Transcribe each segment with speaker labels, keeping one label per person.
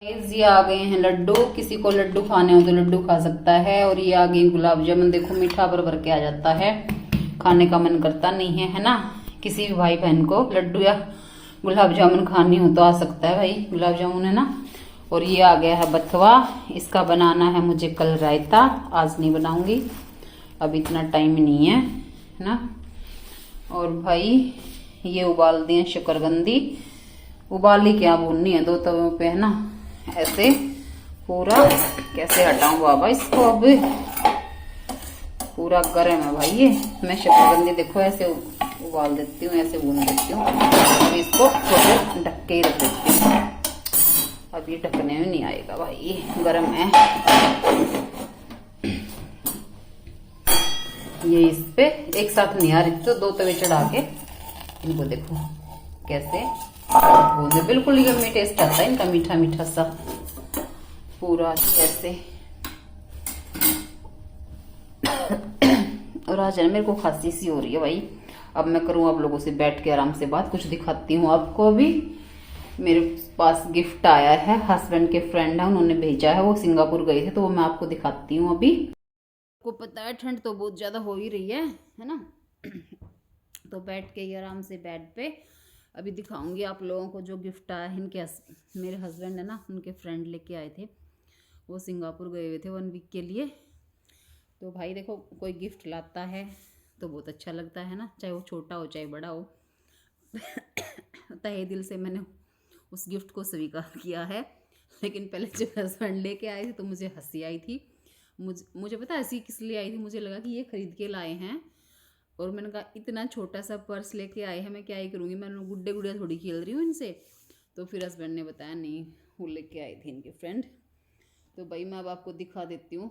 Speaker 1: Guys ये आ गए हैं लड्डू। किसी को लड्डू खाने हो तो लड्डू खा सकता है। और ये आ गए गुलाब जामुन। देखो मीठा भर भर के आ जाता है, खाने का मन करता नहीं है ना। किसी भी भाई बहन को लड्डू या गुलाब जामुन खानी हो तो आ सकता है भाई, गुलाब जामुन है ना। और ये आ गया है बथवा। इसका बनाना है मुझे कल रायता, आज नहीं बनाऊंगी, अब इतना टाइम नहीं है ना। और भाई ये उबाल दिए शकरकंदी। उबाली क्या भूननी है, दो तवों पे है ना, ऐसे पूरा। कैसे हटाऊं बाबा इसको, अब पूरा गर्म है भाई ये। मैं शकरकंदी देखो ऐसे उबाल देती हूँ, ऐसे भून देती हूँ। अब इसको थोड़े ढक के ही रख देती हूँ, अब ये ढकने में नहीं आएगा भाई, ये गर्म है। ये इस पे एक साथ नहीं आ रही तो दो तवे चढ़ा के इनको देखो कैसे भून। बिल्कुल ही यम्मी टेस्ट आता है इनका, मीठा मीठा सा पूरा ऐसे। और आज मेरे को खांसी सी हो रही है भाई। अब मैं करूं आप लोगों से बैठ के आराम से बात, कुछ दिखाती हूँ आपको। अभी मेरे पास गिफ्ट आया है, हस्बैंड के फ्रेंड है उन्होंने भेजा है, वो सिंगापुर गए थे, तो वो मैं आपको दिखाती हूँ। अभी आपको पता है ठंड तो बहुत ज्यादा हो ही रही है ना। तो बैठ के ही आराम से बेड पे अभी दिखाऊंगी आप लोगों को जो गिफ्ट आया है। इनके मेरे हस्बैंड है ना, उनके फ्रेंड लेके आए थे, वो सिंगापुर गए हुए थे 1 वीक के लिए। तो भाई देखो, कोई गिफ्ट लाता है तो बहुत अच्छा लगता है ना, चाहे वो छोटा हो चाहे बड़ा हो। तहे दिल से मैंने उस गिफ्ट को स्वीकार किया है। लेकिन पहले जब हस्बैंड लेके आए थे तो मुझे हंसी आई थी। मुझे पता हंसी किस लिए आई थी, मुझे लगा कि ये खरीद के लाए हैं। और मैंने कहा इतना छोटा सा पर्स लेके आए हैं, मैं क्या ही करूँगी, मैं गुड्डे गुड़िया थोड़ी खेल रही हूँ इनसे। तो फिर हस्बैंड ने बताया नहीं, वो लेके आए थे इनके फ्रेंड। तो भाई मैं अब आपको दिखा देती हूँ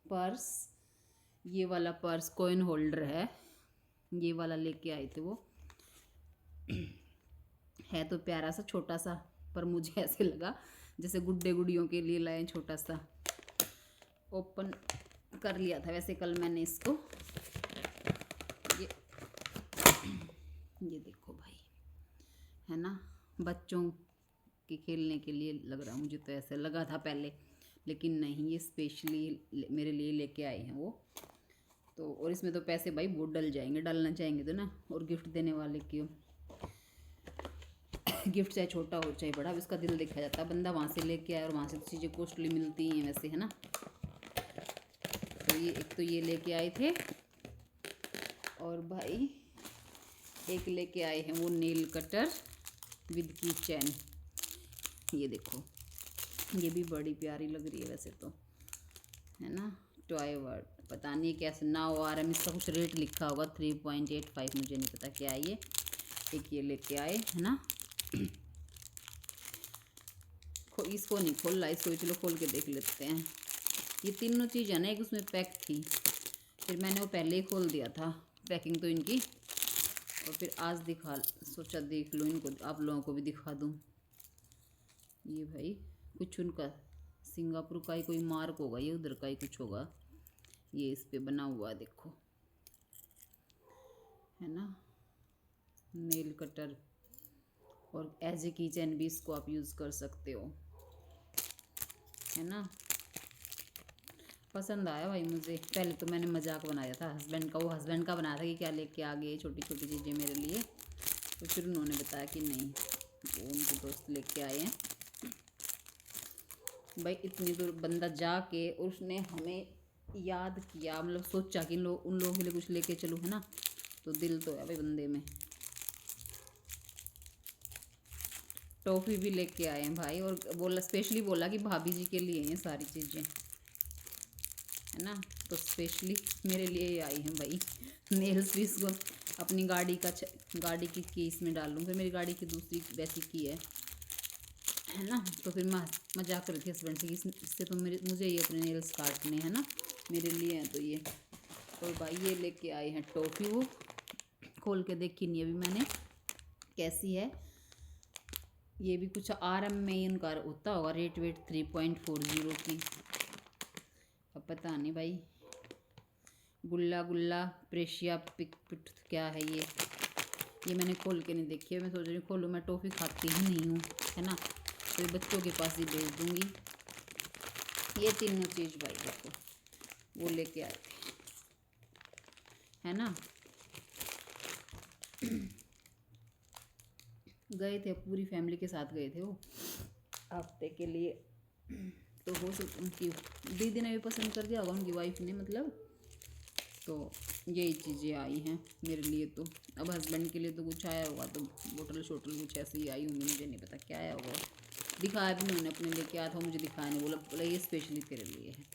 Speaker 1: पर्स। ये वाला पर्स कॉइन होल्डर है, ये वाला लेके आए थे वो। है तो प्यारा सा छोटा सा, पर मुझे ऐसे लगा जैसे गुड्डे गुड़ियों के लिए लाए छोटा सा। ओपन कर लिया था वैसे कल मैंने इसको। ये देखो भाई, है ना, बच्चों के खेलने के लिए लग रहा, मुझे तो ऐसे लगा था पहले, लेकिन नहीं, ये स्पेशली मेरे लिए लेके आए हैं वो। तो और इसमें तो पैसे भाई बहुत डल जाएंगे, डालना चाहेंगे तो ना। और गिफ्ट देने वाले की गिफ्ट चाहे छोटा हो चाहे बड़ा, अब इसका दिल देखा जाता है। बंदा वहाँ से लेके आया और वहाँ से तो चीज़ें कॉस्टली मिलती हैं वैसे, है ना। तो ये एक तो ये लेके आए थे, और भाई एक लेके आए हैं वो नेल कटर विद की चैन। ये देखो, ये भी बड़ी प्यारी लग रही है वैसे तो, है ना। टॉय वर्ड, पता नहीं कैसे ना ओ आर एम, इसका कुछ रेट लिखा होगा 3.85, मुझे नहीं पता क्या है ये। एक ये लेके आए, है ना। इसको नहीं खोल रहा, इसको चलो खोल के देख लेते हैं। ये तीनों चीज़ है ना, एक उसमें पैक थी, फिर मैंने वो पहले ही खोल दिया था पैकिंग तो इनकी। और फिर आज सोचा देख लो इनको, आप लोगों को भी दिखा दूँ। ये भाई कुछ उनका सिंगापुर का ही कोई मार्क होगा, ये उधर का ही कुछ होगा, ये इस पे बना हुआ देखो, है ना। नेल कटर, और एज ए की चैन भी इसको आप यूज़ कर सकते हो, है ना। पसंद आया भाई मुझे। पहले तो मैंने मजाक बनाया था हस्बैंड का, वो हस्बैंड का बनाया था कि क्या लेके आ गए छोटी छोटी चीज़ें मेरे लिए। तो फिर उन्होंने बताया कि नहीं, वो उनके दोस्त लेके आए हैं। भाई इतनी दूर बंदा जाके और उसने हमें याद किया, मतलब सोचा कि उन लोगों के लिए कुछ लेके चलूँ, है ना। तो दिल तो है भाई बंदे में। टॉफ़ी भी लेके आए हैं भाई, और बोला स्पेशली बोला कि भाभी जी के लिए हैं सारी चीज़ें, है ना। तो स्पेशली मेरे लिए ही आई हैं भाई। नेल्स भी इसको अपनी गाड़ी की केस में डालूँ, फिर मेरी गाड़ी की दूसरी वैसी की है ना। तो फिर मैं मजाक कर रही थी हस्बैंड से कि इससे तो मुझे ये अपने नेल्स काटने हैं ना, मेरे लिए हैं तो ये। और भाई ये लेके आए हैं टॉफ़ी, वो खोल के देखी नहीं अभी मैंने कैसी है। ये भी कुछ RM में ही उनका होता होगा रेट वेट, 3.40 की। अब पता नहीं भाई। गुल्ला गुल्ला प्रेशिया पिक पिट क्या है ये मैंने खोल के नहीं देखी है। मैं सोच रही हूँ खोलूँ, मैं टॉफ़ी खाती ही नहीं हूँ, है ना। तो ये बच्चों के पास ही भेज दूँगी। ये तीनों चीज़ भाई देखो वो लेके आए थे, है ना। गए थे पूरी फैमिली के साथ गए थे वो हफ्ते के लिए। तो हो सकता उनकी दीदी ने भी पसंद कर दिया होगा, उनकी वाइफ ने मतलब। तो यही चीज़ें आई हैं मेरे लिए। तो अब हस्बैंड के लिए तो कुछ आया होगा, तो बोतल शोटल कुछ ऐसी ही आई होंगी, मुझे नहीं पता क्या आया होगा। दिखाया भी उन्होंने अपने लिए क्या था, मुझे दिखाया नहीं। बोला ये स्पेशली तेरे लिए है।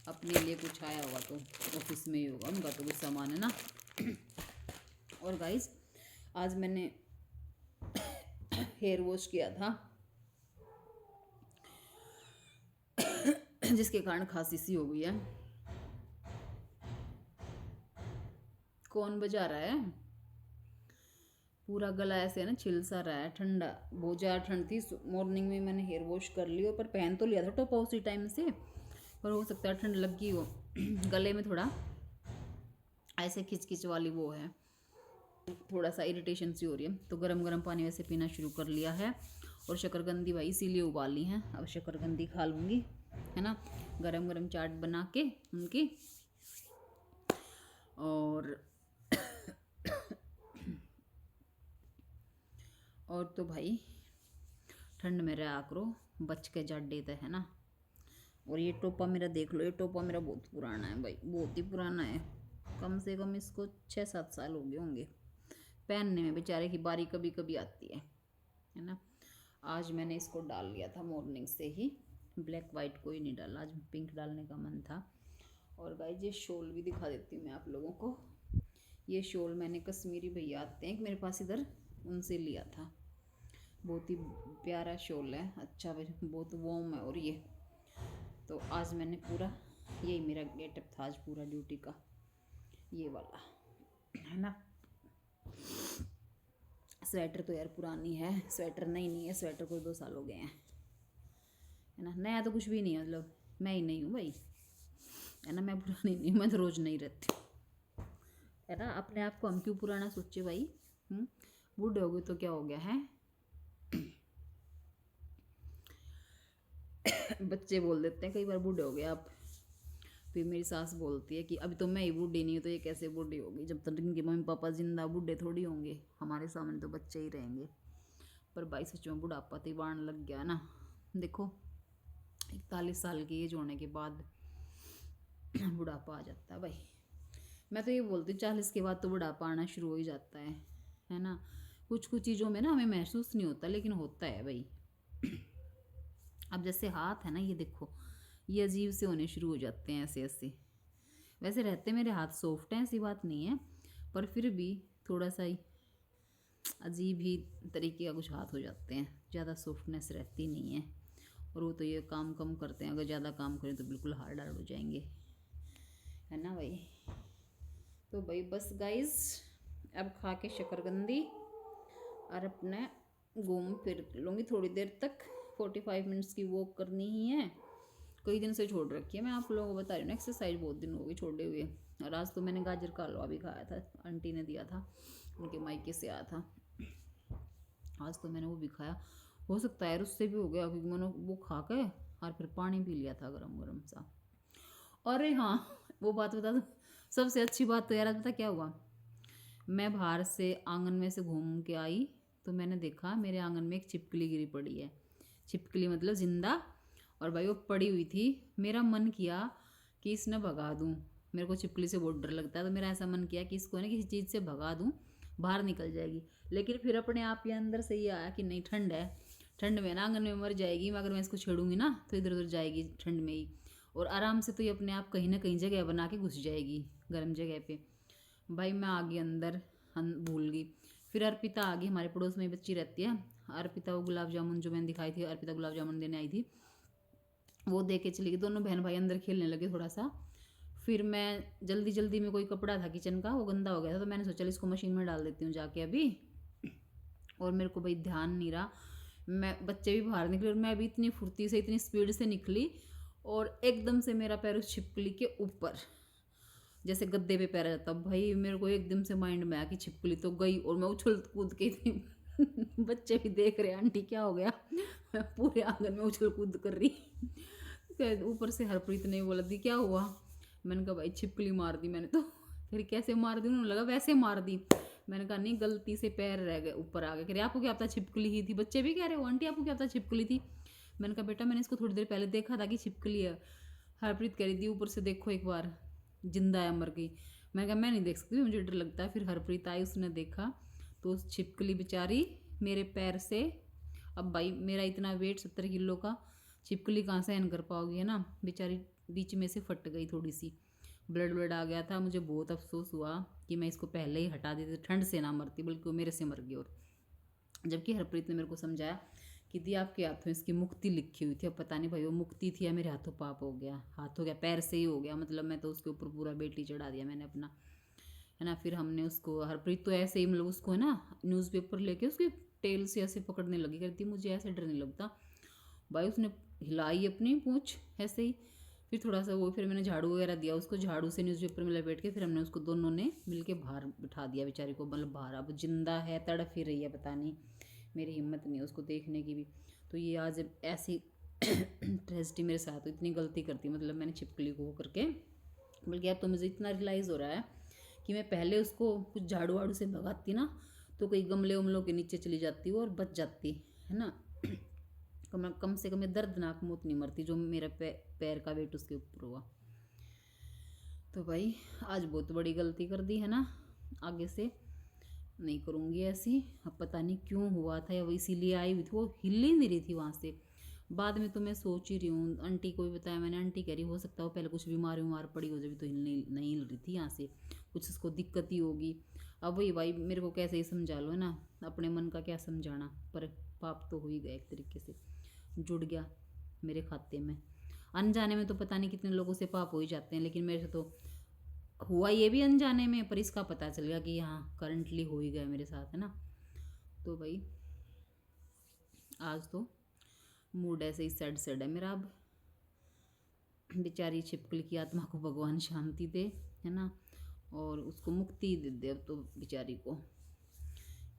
Speaker 1: अपने लिए कुछ आया होगा तो ऑफिस में ही होगा उनका तो कुछ सामान, है ना। और गाइस आज मैंने हेयर वॉश किया था, जिसके कारण खांसी सी हो गई है। कौन बजा रहा है? पूरा गला ऐसे ना छिल सा रहा है, ठंडा बहुत ज़्यादा ठंड थी। मॉर्निंग में मैंने हेयर वॉश कर लिया, पर पहन तो लिया था टॉप उसी टाइम से, पर हो सकता है ठंड लग गई हो। गले में थोड़ा ऐसे खिंच वाली वो है, थोड़ा सा इरिटेशन सी हो रही है। तो गरम गरम पानी वैसे पीना शुरू कर लिया है। और शकरकंदी भाई इसीलिए उबाली हैं, अब शकरकंदी खा लूँगी, है ना। गरम गरम चाट बना के उनकी। और तो भाई ठंड में रहा करो, बच के जा देता है ना। और ये टोपा मेरा देख लो, ये टोपा मेरा बहुत पुराना है भाई, बहुत ही पुराना है। कम से कम इसको 6-7 साल हो गए होंगे। पहनने में बेचारे की बारी कभी कभी आती है ना। आज मैंने इसको डाल लिया था मॉर्निंग से ही, ब्लैक वाइट कोई नहीं डाला, आज पिंक डालने का मन था। और गाइस ये शॉल भी दिखा देती हूँ मैं आप लोगों को। ये शॉल मैंने कश्मीरी भैया आते हैं मेरे पास इधर, उनसे लिया था। बहुत ही प्यारा शॉल है, अच्छा बहुत वार्म है। और ये तो आज मैंने पूरा, यही मेरा गेटअप था आज पूरा ड्यूटी का, ये वाला, है ना। स्वेटर तो यार पुरानी है, स्वेटर नहीं है, स्वेटर को 2 साल हो गए हैं, है ना। नया तो कुछ भी नहीं है, मतलब मैं ही नहीं हूँ भाई, है ना। मैं पुरानी नहीं, मैं तो रोज़ नहीं रहती, है ना। अपने आप को हम क्यों पुराना सोचे भाई। बूढ़े हो गए तो क्या हो गया है। बच्चे बोल देते हैं कई बार बूढ़े हो गए आप। फिर मेरी सास बोलती है कि अभी तो मैं ही बूढ़ी नहीं हूँ तो ये कैसे बूढ़ी होगी, जब तक इनके मम्मी पापा जिंदा बूढ़े थोड़ी होंगे, हमारे सामने तो बच्चे ही रहेंगे। पर भाई सच में बुढ़ापा तो बाण लग गया ना। देखो 41 साल की एज होने के बाद बुढ़ापा आ जाता है भाई। मैं तो ये बोलती हूँ 40 के बाद तो बुढ़ापा आना शुरू हो ही जाता है ना। कुछ चीज़ों में ना हमें महसूस नहीं होता, लेकिन होता है भाई। अब जैसे हाथ है ना, ये देखो, ये अजीब से होने शुरू हो जाते हैं ऐसे ऐसे। वैसे रहते मेरे हाथ सॉफ्ट हैं, ऐसी बात नहीं है, पर फिर भी थोड़ा सा ही अजीब ही तरीके का कुछ हाथ हो जाते हैं, ज़्यादा सॉफ्टनेस रहती नहीं है। और वो तो ये काम कम करते हैं, अगर ज़्यादा काम करें तो बिल्कुल हार्ड हो जाएंगे, है ना भाई। तो भाई बस गाइस अब खा के शकरकंदी और अपने घूम फिर लूँगी थोड़ी देर तक। 45 मिनट्स की वॉक करनी ही है। कई दिन से छोड़ रखी है, मैं आप लोगों को बता रही हूँ ना, एक्सरसाइज बहुत दिन हो गई छोड़े हुए। और आज तो मैंने गाजर का हलवा भी खाया था, आंटी ने दिया था, उनके मायके से आया था। आज तो मैंने वो भी खाया। हो सकता है उससे भी हो गया, क्योंकि मैंने वो खा के और फिर पानी पी लिया था गरम गरम सा। अरे हाँ वो बात बता दो, सबसे अच्छी बात तो यार पता क्या हुआ। मैं बाहर से आंगन में से घूम के आई तो मैंने देखा मेरे आंगन में एक छिपकली गिरी पड़ी है। छिपकली मतलब जिंदा। और भाई वो पड़ी हुई थी। मेरा मन किया कि इसने भगा दूँ, मेरे को छिपकली से बहुत डर लगता है, तो मेरा ऐसा मन किया कि इसको ना किसी चीज़ से भगा दूँ, बाहर निकल जाएगी। लेकिन फिर अपने आप ही अंदर से ये आया कि नहीं ठंड है, ठंड में ना आंगन में मर जाएगी, मगर मैं इसको छेड़ूंगी ना तो इधर उधर जाएगी ठंड में ही। और आराम से तो ये अपने आप कहीं ना कहीं जगह बना के घुस जाएगी गर्म जगह पे। भाई मैं आ गई अंदर, भूल गई। फिर अर्पिता आ गई, हमारे पड़ोस में बच्ची रहती है अर्पिता, वो गुलाब जामुन जो मैंने दिखाई थी, अर्पिता गुलाब जामुन देने आई थी, वो दे के चली गई। दोनों बहन भाई अंदर खेलने लगे थोड़ा सा। फिर मैं जल्दी जल्दी में, कोई कपड़ा था किचन का वो गंदा हो गया था, तो मैंने सोचा इसको मशीन में डाल देती हूँ जाके अभी। और मेरे को भाई ध्यान नहीं रहा, मैं बच्चे भी बाहर निकले और मैं भी इतनी फुर्ती से इतनी स्पीड से निकली, और एकदम से मेरा पैर उस छिपकली के ऊपर, जैसे गद्दे पे पैर जाता, भाई मेरे को एकदम से माइंड में आया कि छिपकली तो गई, और मैं उछल कूद के इतनी बच्चे भी देख रहे हैं आंटी क्या हो गया। मैं पूरे आंगन में उछल कूद कर रही। ऊपर से हरप्रीत ने बोला दी क्या हुआ। मैंने कहा भाई छिपकली मार दी मैंने तो। फिर कैसे मार दी, उन्होंने लगा वैसे मार दी। मैंने कहा नहीं गलती से पैर रह गए ऊपर आ गए। कह रहे आपको क्या पता छिपकली ही थी। बच्चे भी कह रहे हो आंटी आपको क्या पता छिपकली थी। मैंने कहा बेटा मैंने इसको थोड़ी देर पहले देखा था कि छिपकली है। हरप्रीत कह रही थी ऊपर से देखो एक बार जिंदा है मर गई। मैंने कहा मैं नहीं देख सकती मुझे डर लगता है। फिर हरप्रीत आई उसने देखा तो उस छिपकली बेचारी मेरे पैर से, अब भाई मेरा इतना वेट 70 किलो का, छिपकली कहाँ सहन कर पाओगी है ना। बेचारी बीच में से फट गई, थोड़ी सी ब्लड ब्लड आ गया था। मुझे बहुत अफसोस हुआ कि मैं इसको पहले ही हटा देती, ठंड से ना मरती बल्कि वो मेरे से मर गई। और जबकि हरप्रीत ने मेरे को समझाया कि दी आपके हाथों इसकी मुक्ति लिखी हुई थी। अब पता नहीं भाई वो मुक्ति थी या मेरे हाथों पाप हो गया, हाथ हो गया पैर से ही हो गया। मतलब मैं तो उसके ऊपर पूरा बेटी चढ़ा दिया मैंने अपना, है ना। फिर हमने उसको, हरप्रीत तो ऐसे ही मतलब उसको है ना न्यूज़पेपर लेके उसके टेल से ऐसे पकड़ने लगी। करती मुझे ऐसे डर नहीं लगता भाई। उसने हिलाई अपनी पूंछ ऐसे ही। फिर थोड़ा सा वो, फिर मैंने झाड़ू वगैरह दिया उसको, झाड़ू से न्यूज़पेपर में लपेट के फिर हमने उसको दोनों ने मिलके बाहर बिठा दिया बेचारी को। मतलब बाहर अब जिंदा है, तड़फ ही रही है, पता नहीं मेरी हिम्मत नहीं है उसको देखने की भी। तो ये आज ऐसी ट्रेजिडी मेरे साथ, इतनी गलती करती मतलब मैंने छिपकली को वो करके। बल्कि अब तो मुझे इतना रियलाइज़ हो रहा है कि मैं पहले उसको कुछ झाड़ू वाड़ू से भगाती ना तो कई गमले उमलों के नीचे चली जाती और बच जाती, है ना। कम से कम दर्दनाक मौत नहीं मरती जो मेरा पैर का वेट उसके ऊपर हुआ। तो भाई आज बहुत बड़ी गलती कर दी है ना, आगे से नहीं करूँगी ऐसी। अब पता नहीं क्यों हुआ था, या वो इसीलिए आई हुई थी, वो हिल ही नहीं रही थी वहाँ से। बाद में तो मैं सोच ही रही हूँ, आंटी को भी बताया मैंने। आंटी कह रही हो सकता है वो पहले कुछ बीमार उमार पड़ी हो जब तो हिल नहीं हिल रही थी यहाँ से, कुछ उसको दिक्कत ही होगी। अब वही भाई मेरे को कैसे ही समझा लो, है ना, अपने मन का क्या समझाना। पर पाप तो हो ही गया, एक तरीके से जुड़ गया मेरे खाते में। अनजाने में तो पता नहीं कितने लोगों से पाप हो ही जाते हैं, लेकिन मेरे से तो हुआ ये भी अनजाने में, पर इसका पता चल गया कि हाँ करंटली हो ही गया मेरे साथ, है ना। तो भाई आज तो मूड ऐसे ही सैड सैड है मेरा। अब बेचारी छिपकली की आत्मा को भगवान शांति दे, है ना, और उसको मुक्ति दे दे। अब तो बेचारी को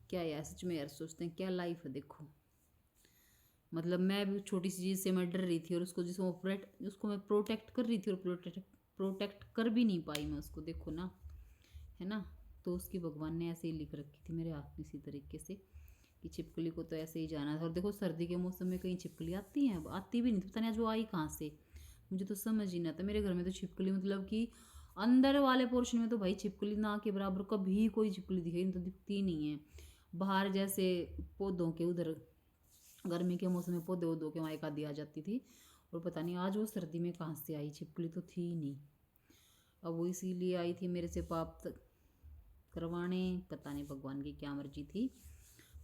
Speaker 1: क्या यार, सच में यार सोचते हैं क्या लाइफ है देखो। मतलब मैं भी छोटी सी चीज़ से मैं डर रही थी और उसको उसको मैं प्रोटेक्ट कर रही थी और प्रोटेक्ट कर भी नहीं पाई मैं उसको, देखो ना, है ना। तो उसकी भगवान ने ऐसे ही लिख रखी थी मेरे हाथ में इसी तरीके से कि छिपकली को तो ऐसे ही जाना था। और देखो सर्दी के मौसम में कहीं छिपकली आती हैं, अब आती भी नहीं, पता नहीं आज वो आई कहाँ से, मुझे तो समझ ही नहीं आता। मेरे घर में तो छिपकली मतलब कि अंदर वाले पोर्शन में तो भाई छिपकली ना के बराबर कभी कोई छिपकली दिखाई तो दिखती ही नहीं है। बाहर जैसे पौधों के उधर गर्मी के मौसम में पौधे वौधों के वहाँ एक आधी आ जाती थी, और पता नहीं आज वो सर्दी में कहाँ से आई, छिपकली तो थी ही नहीं। अब वो इसीलिए आई थी मेरे से पाप करवाने, पता नहीं भगवान की क्या मर्जी थी।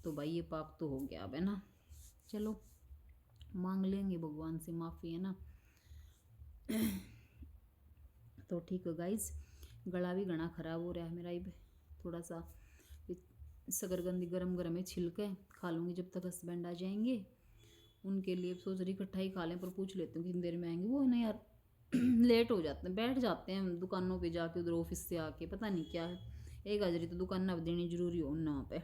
Speaker 1: तो भाई ये पाप तो हो गया अब, है ना। चलो मांग लेंगे भगवान से माफ़ी, है ना। तो ठीक है गाइज, गला भी घना ख़राब हो रहा है मेरा। अब थोड़ा सा शकरकंदी गरम गरम है छिलके खा लूँगी जब तक हस्बैंड आ जाएंगे। उनके लिए सोच रही इकट्ठा ही खा लें, पर पूछ लेती हूँ कितनी देर में आएंगे। वो है ना यार लेट हो जाते हैं, बैठ जाते हैं दुकानों पे जाके, उधर ऑफिस से आके पता नहीं क्या है। एक हाजरी तो दुकान ना देनी जरूरी हो ना वहाँ पे।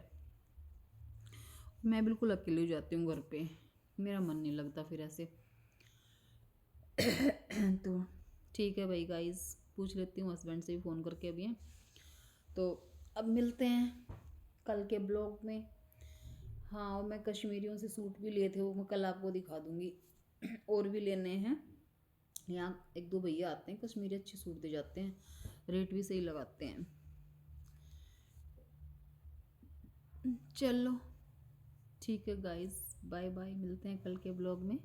Speaker 1: मैं बिल्कुल अकेली हो जाती हूँ घर पे, मेरा मन नहीं लगता फिर ऐसे। तो ठीक है भाई गाइस, पूछ लेती हूँ हस्बैंड से भी फ़ोन करके अभी। तो अब मिलते हैं कल के ब्लॉग में। हाँ, और मैं कश्मीरियों से सूट भी लिए थे, वो मैं कल आपको दिखा दूँगी। और भी लेने हैं, यहाँ एक दो भैया आते हैं कश्मीरी, अच्छे सूट दे जाते हैं, रेट भी सही लगाते हैं। चलो ठीक है गाइस, बाय बाय, मिलते हैं कल के ब्लॉग में।